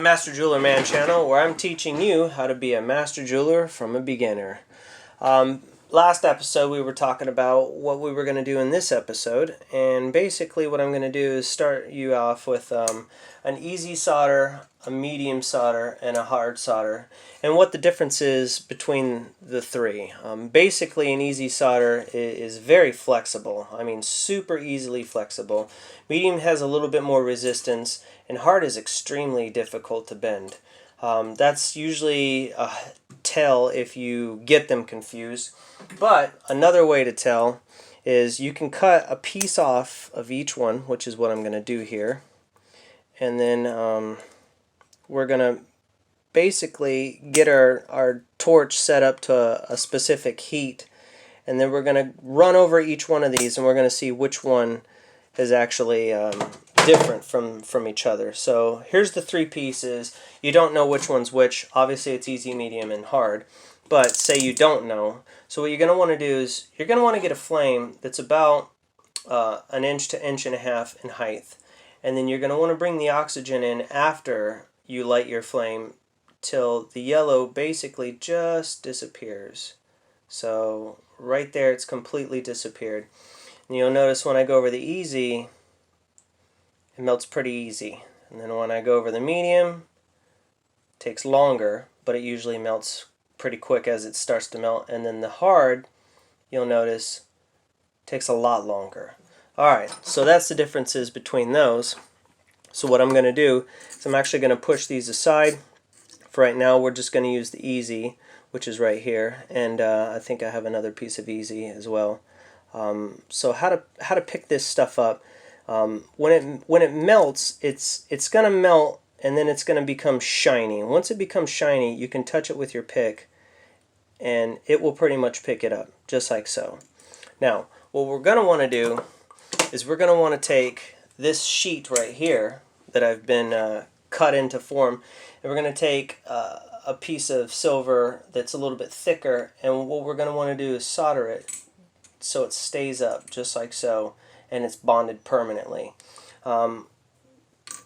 Master Jeweler Man channel, where I'm teaching you how to be a master jeweler from a beginner. Last episode we were talking about what we were going to do in this episode, and basically what I'm going to do is start you off with an easy solder, a medium solder, and a hard solder, and what the difference is between the three. Basically, an easy solder is very flexible. I mean, super easily flexible. Medium has a little bit more resistance, and hard is extremely difficult to bend. That's usually a tell if you get them confused. But another way to tell is you can cut a piece off of each one, which is what I'm going to do here. And then we're going to basically get our torch set up to a specific heat. And then we're going to run over each one of these, and we're going to see which one is actually different from each other. So here's the three pieces. You don't know which one's which. Obviously it's easy, medium, and hard. But say you don't know. So what you're going to want to do is you're going to want to get a flame that's about an inch to inch and a half in height. And then you're going to want to bring the oxygen in after you light your flame till the yellow basically just disappears. So right there it's completely disappeared. And you'll notice when I go over the easy, it melts pretty easy. And then when I go over the medium, it takes longer, but it usually melts pretty quick as it starts to melt. And then the hard, you'll notice, takes a lot longer. Alright, so that's the differences between those. So what I'm going to do is I'm actually going to push these aside. For right now, we're just going to use the easy, which is right here. And I think I have another piece of easy as well. So how to pick this stuff up? When it melts, it's going to melt, and then it's going to become shiny. Once it becomes shiny, you can touch it with your pick, and it will pretty much pick it up, just like so. Now, what we're going to want to do is we're going to want to take this sheet right here that I've been cut into form, and we're going to take a piece of silver that's a little bit thicker, and what we're going to want to do is solder it so it stays up just like so, and it's bonded permanently.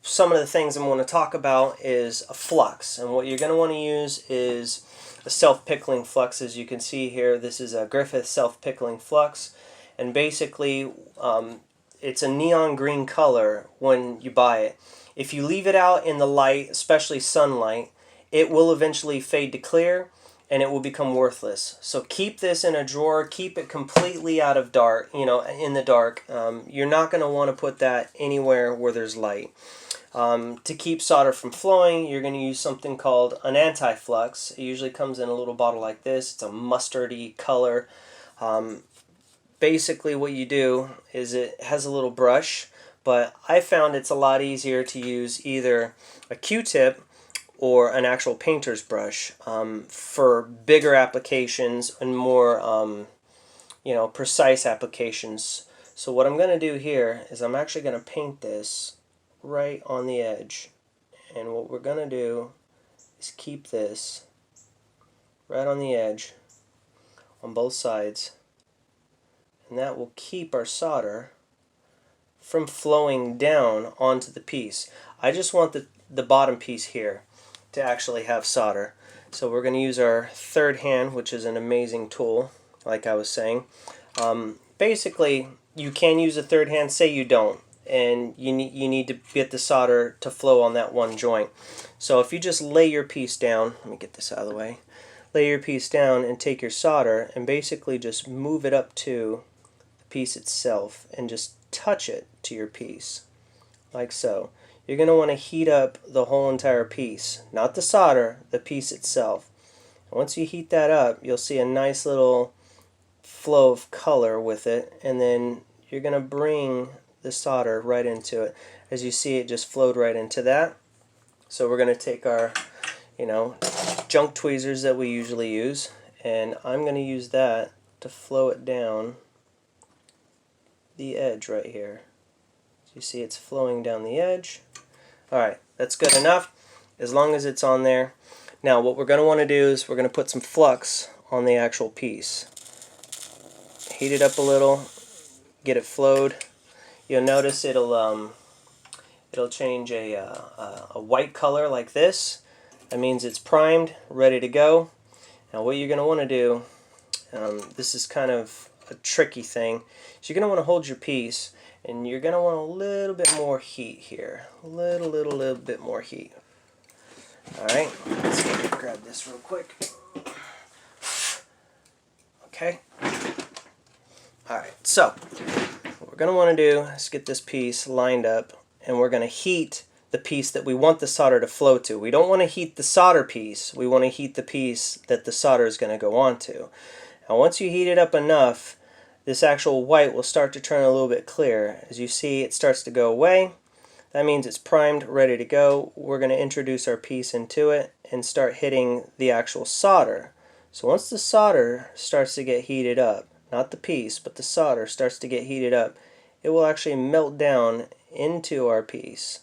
Some of the things I'm going to talk about is a flux, and what you're going to want to use is a self-pickling flux. As you can see here, this is a Griffith self-pickling flux, and basically it's a neon green color when you buy it. If you leave it out in the light, especially sunlight, it will eventually fade to clear, and it will become worthless. So keep this in a drawer, keep it completely out of dark, in the dark. You're not going to want to put that anywhere where there's light. To keep solder from flowing, you're going to use something called an anti-flux. It usually comes in a little bottle like this. It's a mustardy color. Basically what you do is it has a little brush, but I found it's a lot easier to use either a Q-tip or an actual painter's brush for bigger applications and more precise applications. So what I'm going to do here is I'm actually going to paint this right on the edge, and what we're going to do is keep this right on the edge on both sides, and that will keep our solder from flowing down onto the piece. I just want the bottom piece here to actually have solder. So we're going to use our third hand, which is an amazing tool, like I was saying. Basically, you can use a third hand, say you don't, and you need to get the solder to flow on that one joint. So if you just lay your piece down, let me get this out of the way, lay your piece down and take your solder and basically just move it up to the piece itself and just touch it to your piece, like so. You're going to want to heat up the whole entire piece, not the solder, the piece itself. And once you heat that up, you'll see a nice little flow of color with it, and then you're going to bring the solder right into it. As you see, it just flowed right into that. So we're going to take our junk tweezers that we usually use, and I'm going to use that to flow it down the edge right here. You see it's flowing down the edge. Alright, that's good enough as long as it's on there. Now what we're going to want to do is we're going to put some flux on the actual piece. Heat it up a little, get it flowed. You'll notice it'll it'll change a white color like this. That means it's primed, ready to go. Now what you're going to want to do, this is kind of a tricky thing, so you're going to want to hold your piece, and you're going to want a little bit more heat here. A little bit more heat. Alright, let's grab this real quick. Okay. Alright, so what we're going to want to do is get this piece lined up, and we're going to heat the piece that we want the solder to flow to. We don't want to heat the solder piece, we want to heat the piece that the solder is going to go onto. Now once you heat it up enough, this actual white will start to turn a little bit clear. As you see, it starts to go away. That means it's primed, ready to go. We're going to introduce our piece into it and start hitting the actual solder. So once the solder starts to get heated up, not the piece, but the solder starts to get heated up, it will actually melt down into our piece.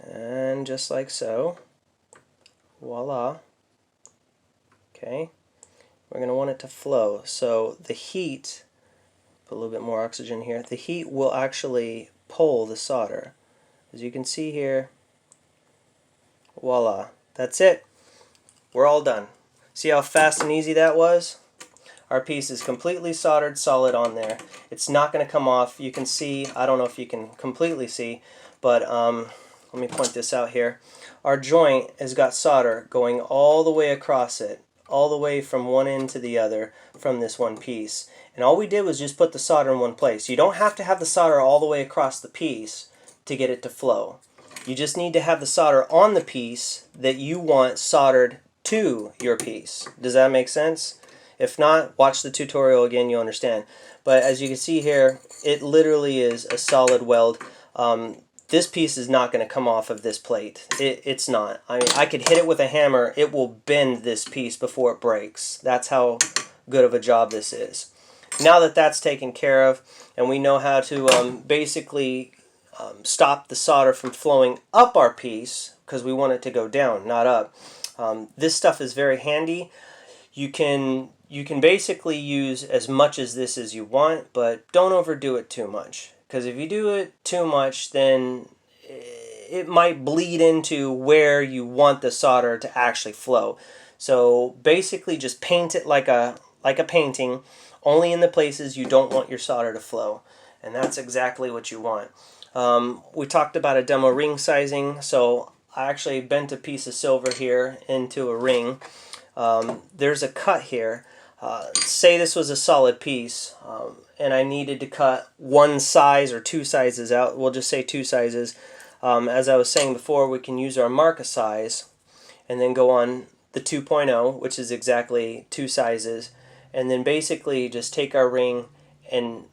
And just like so, voila. Okay, we're going to want it to flow. So the heat, put a little bit more oxygen here, the heat will actually pull the solder. As you can see here, voila, that's it. We're all done. See how fast and easy that was? Our piece is completely soldered solid on there. It's not going to come off. You can see, I don't know if you can completely see, but let me point this out here. Our joint has got solder going all the way across it, all the way from one end to the other from this one piece. And all we did was just put the solder in one place. You don't have to have the solder all the way across the piece to get it to flow. You just need to have the solder on the piece that you want soldered to your piece. Does that make sense? If not, watch the tutorial again, you'll understand. But as you can see here, it literally is a solid weld. This piece is not going to come off of this plate. It's not. I mean, I could hit it with a hammer, it will bend this piece before it breaks. That's how good of a job this is. Now that that's taken care of, and we know how to basically stop the solder from flowing up our piece, because we want it to go down, not up. This stuff is very handy. You can basically use as much as this as you want, but don't overdo it too much. Because if you do it too much, then it might bleed into where you want the solder to actually flow. So basically just paint it like a painting, only in the places you don't want your solder to flow. And that's exactly what you want. We talked about a demo ring sizing, so I actually bent a piece of silver here into a ring. There's a cut here. Say this was a solid piece, and I needed to cut one size or two sizes out. We'll just say two sizes. As I was saying before, we can use our mark a size and then go on the 2.0, which is exactly two sizes, and then basically just take our ring and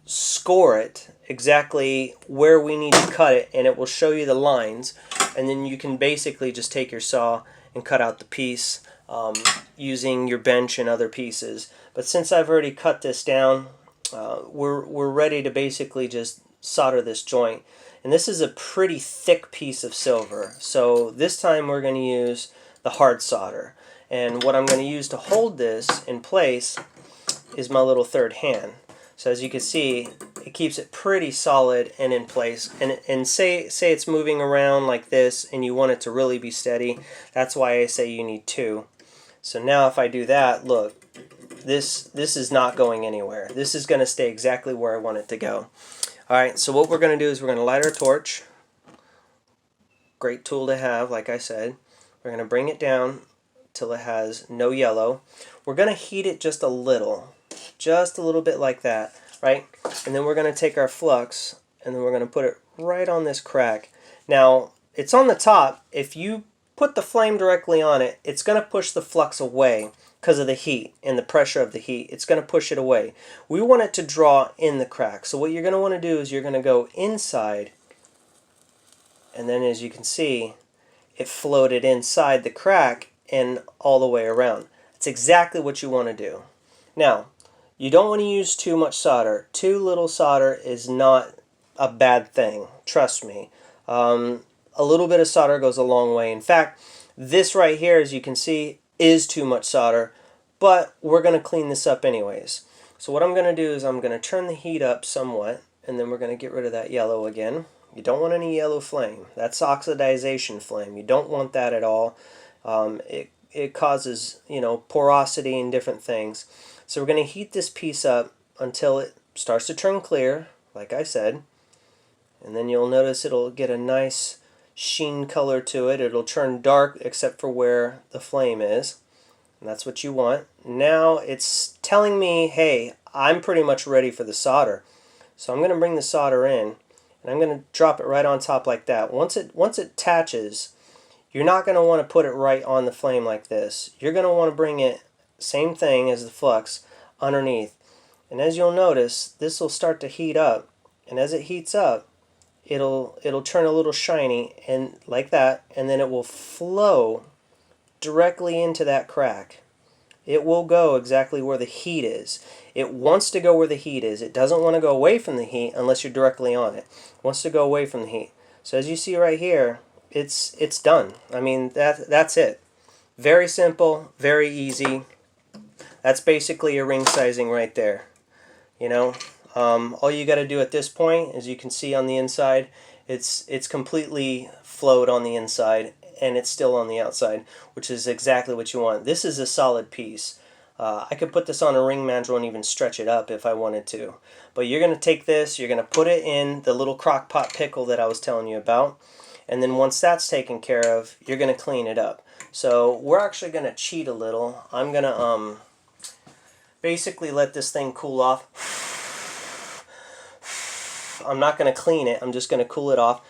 score it exactly where we need to cut it, and it will show you the lines, and then you can basically just take your saw and cut out the piece using your bench and other pieces. But since I've already cut this down, we're ready to basically just solder this joint. And this is a pretty thick piece of silver, so this time we're going to use the hard solder. And what I'm going to use to hold this in place is my little third hand. So as you can see, it keeps it pretty solid and in place. And say it's moving around like this and you want it to really be steady, that's why I say you need two. So now if I do that, look, this is not going anywhere. This is going to stay exactly where I want it to go. Alright, so what we're going to do is we're going to light our torch. Great tool to have, like I said. We're going to bring it down till it has no yellow. We're going to heat it just a little bit like that, right? And then we're going to take our flux and then we're going to put it right on this crack. Now, it's on the top. If you put the flame directly on it, it's going to push the flux away because of the heat and the pressure of the heat. It's going to push it away. We want it to draw in the crack. So what you're going to want to do is you're going to go inside, and then as you can see, it floated inside the crack and all the way around. It's exactly what you want to do. Now, you don't want to use too much solder. Too little solder is not a bad thing. Trust me. A little bit of solder goes a long way. In fact, this right here, as you can see, is too much solder, but we're going to clean this up anyways. So what I'm going to do is I'm going to turn the heat up somewhat, and then we're going to get rid of that yellow again. You don't want any yellow flame. That's oxidization flame. You don't want that at all. It causes, porosity and different things. So we're going to heat this piece up until it starts to turn clear, like I said. And then you'll notice it'll get a nice sheen color to it. It'll turn dark except for where the flame is. And that's what you want. Now it's telling me, hey, I'm pretty much ready for the solder. So I'm going to bring the solder in, and I'm going to drop it right on top like that. Once it attaches, you're not going to want to put it right on the flame like this. You're going to want to bring it, same thing as the flux, underneath. And as you'll notice, this will start to heat up. And as it heats up, it'll turn a little shiny, and like that, and then it will flow directly into that crack. It will go exactly where the heat is. It wants to go where the heat is. It doesn't want to go away from the heat unless you're directly on it. It wants to go away from the heat. So as you see right here, it's done. I mean, that's it. Very simple, very easy. That's basically a ring sizing right there. All you got to do at this point, as you can see on the inside, it's completely flowed on the inside, and it's still on the outside, which is exactly what you want. This is a solid piece. I could put this on a ring mandrel and even stretch it up if I wanted to. But you're going to take this, you're going to put it in the little crock pot pickle that I was telling you about, and then once that's taken care of, you're going to clean it up. So we're actually going to cheat a little. I'm going to basically let this thing cool off. I'm not going to clean it, I'm just going to cool it off.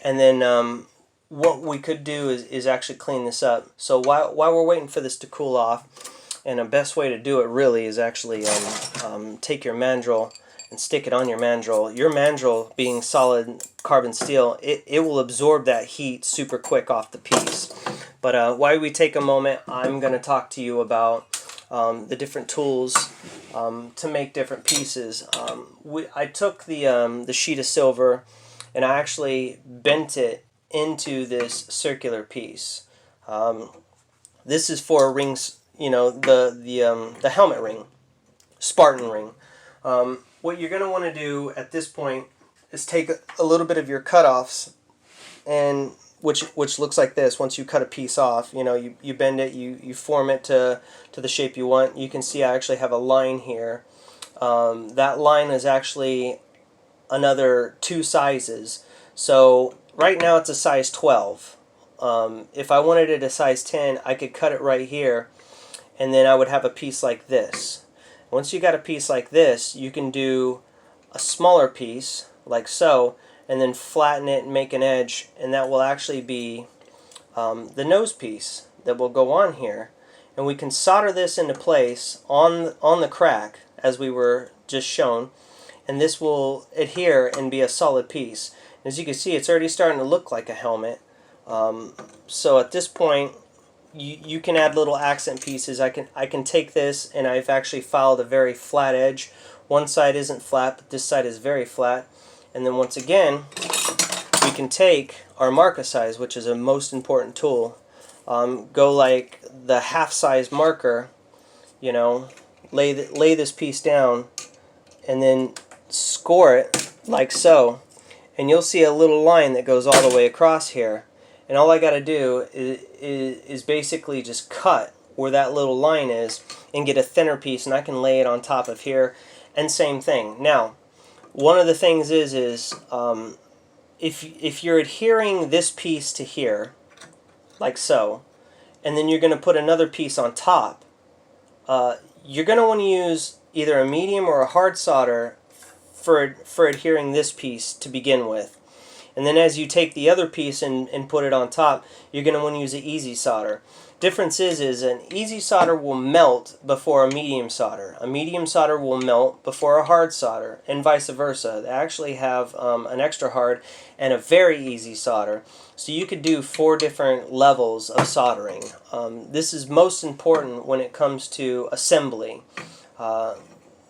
And then what we could do is actually clean this up. So while we're waiting for this to cool off, and the best way to do it really is actually take your mandrel and stick it on your mandrel. Your mandrel, being solid carbon steel, it will absorb that heat super quick off the piece. But while we take a moment, I'm going to talk to you about the different tools to make different pieces. I took the sheet of silver, and I actually bent it into this circular piece. This is for rings, the helmet ring, Spartan ring. What you're going to want to do at this point is take a little bit of your cutoffs, and which looks like this. Once you cut a piece off, you bend it, you form it to the shape you want. You can see I actually have a line here. That line is actually another 2 sizes. So right now it's a size 12. If I wanted it a size 10, I could cut it right here, and then I would have a piece like this. Once you got a piece like this, you can do a smaller piece like so, and then flatten it and make an edge, and that will actually be the nose piece that will go on here. And we can solder this into place on the crack as we were just shown, and this will adhere and be a solid piece. As you can see, it's already starting to look like a helmet. So at this point, you can add little accent pieces. I can take this, and I've actually filed a very flat edge. One side isn't flat, but this side is very flat. And then once again, we can take our marker size, which is a most important tool. Go like the half-size marker, lay this piece down, and then score it like so. And you'll see a little line that goes all the way across here. And all I got to do is basically just cut where that little line is and get a thinner piece, and I can lay it on top of here. And same thing. Now, one of the things is if you're adhering this piece to here, like so, and then you're going to put another piece on top, you're going to want to use either a medium or a hard solder for adhering this piece to begin with. And then as you take the other piece and put it on top, you're going to want to use an easy solder. Difference is an easy solder will melt before a medium solder. A medium solder will melt before a hard solder, and vice versa. They actually have an extra hard and a very easy solder. So you could do 4 different levels of soldering. This is most important when it comes to assembly.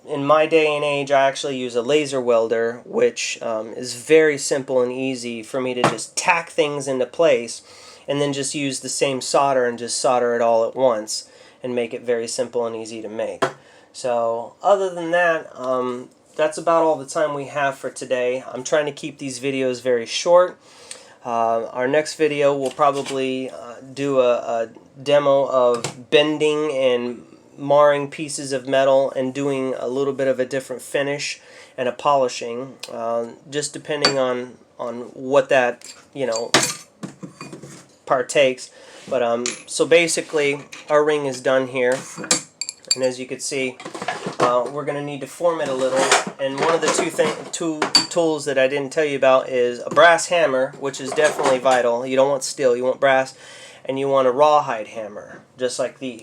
In my day and age, I actually use a laser welder, which is very simple and easy for me to just tack things into place and then just use the same solder and just solder it all at once and make it very simple and easy to make. So other than that, that's about all the time we have for today. I'm trying to keep these videos very short. Our next video will probably do a demo of bending and marring pieces of metal and doing a little bit of a different finish and a polishing, just depending on what that, you know, partakes. But so basically our ring is done here, and as you can see, we're going to need to form it a little. And one of the two tools that I didn't tell you about is a brass hammer, which is definitely vital. You don't want steel, you want brass, and you want a rawhide hammer, just like these.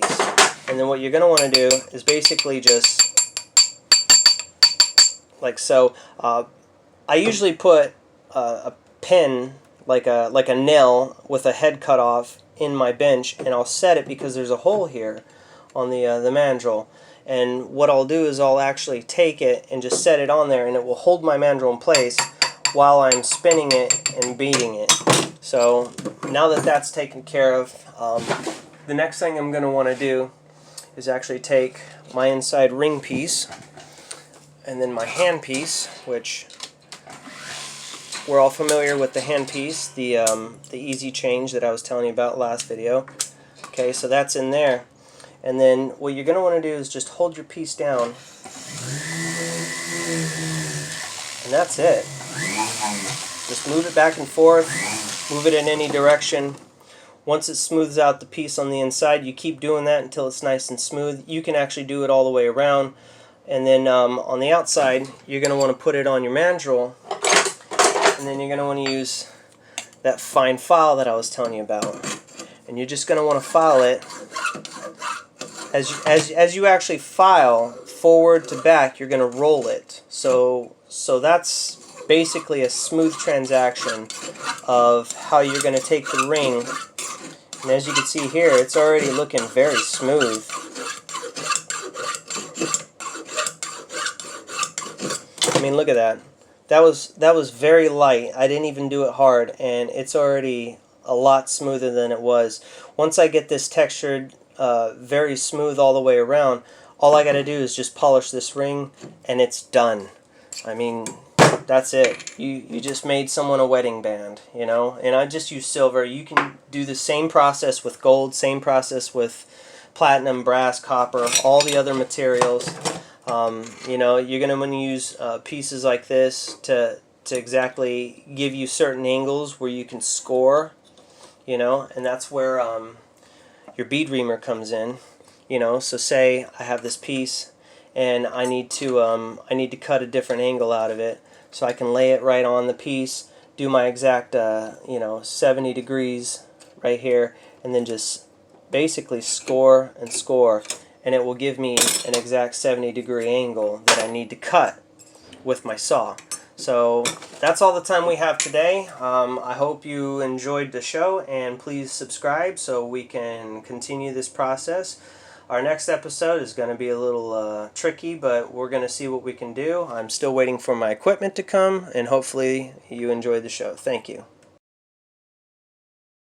And then what you're going to want to do is basically just like so. I usually put a pin, like a nail with a head cut off, in my bench, and I'll set it because there's a hole here on the mandrel. And what I'll do is I'll actually take it and just set it on there, and it will hold my mandrel in place while I'm spinning it and beating it. So now that that's taken care of, the next thing I'm going to want to do is actually take my inside ring piece and then my hand piece, which we're all familiar with the hand piece, the easy change that I was telling you about last video. Okay, so that's in there. And then what you're going to want to do is just hold your piece down, and that's it. Just move it back and forth, move it in any direction. Once it smooths out the piece on the inside, you keep doing that until it's nice and smooth. You can actually do it all the way around. And then on the outside, you're going to want to put it on your mandrel, and then you're going to want to use that fine file that I was telling you about. And you're just going to want to file it. As you actually file forward to back, you're going to roll it. So that's basically a smooth transaction of how you're going to take the ring. And as you can see here, it's already looking very smooth. I mean, look at that. That was very light. I didn't even do it hard, and it's already a lot smoother than it was. Once I get this textured very smooth all the way around, all I got to do is just polish this ring, and it's done. I mean, that's it. You just made someone a wedding band, you know. And I just use silver. You can do the same process with gold, same process with platinum, brass, copper, all the other materials. You know, you're going to want to use pieces like this to exactly give you certain angles where you can score, you know, and that's where your bead reamer comes in. You know, so say I have this piece and I need to cut a different angle out of it, so I can lay it right on the piece, do my exact you know, 70 degrees right here, and then just basically score and score, and it will give me an exact 70-degree angle that I need to cut with my saw. So that's all the time we have today. I hope you enjoyed the show, and please subscribe so we can continue this process. Our next episode is going to be a little tricky, but we're going to see what we can do. I'm still waiting for my equipment to come, and hopefully you enjoyed the show. Thank you.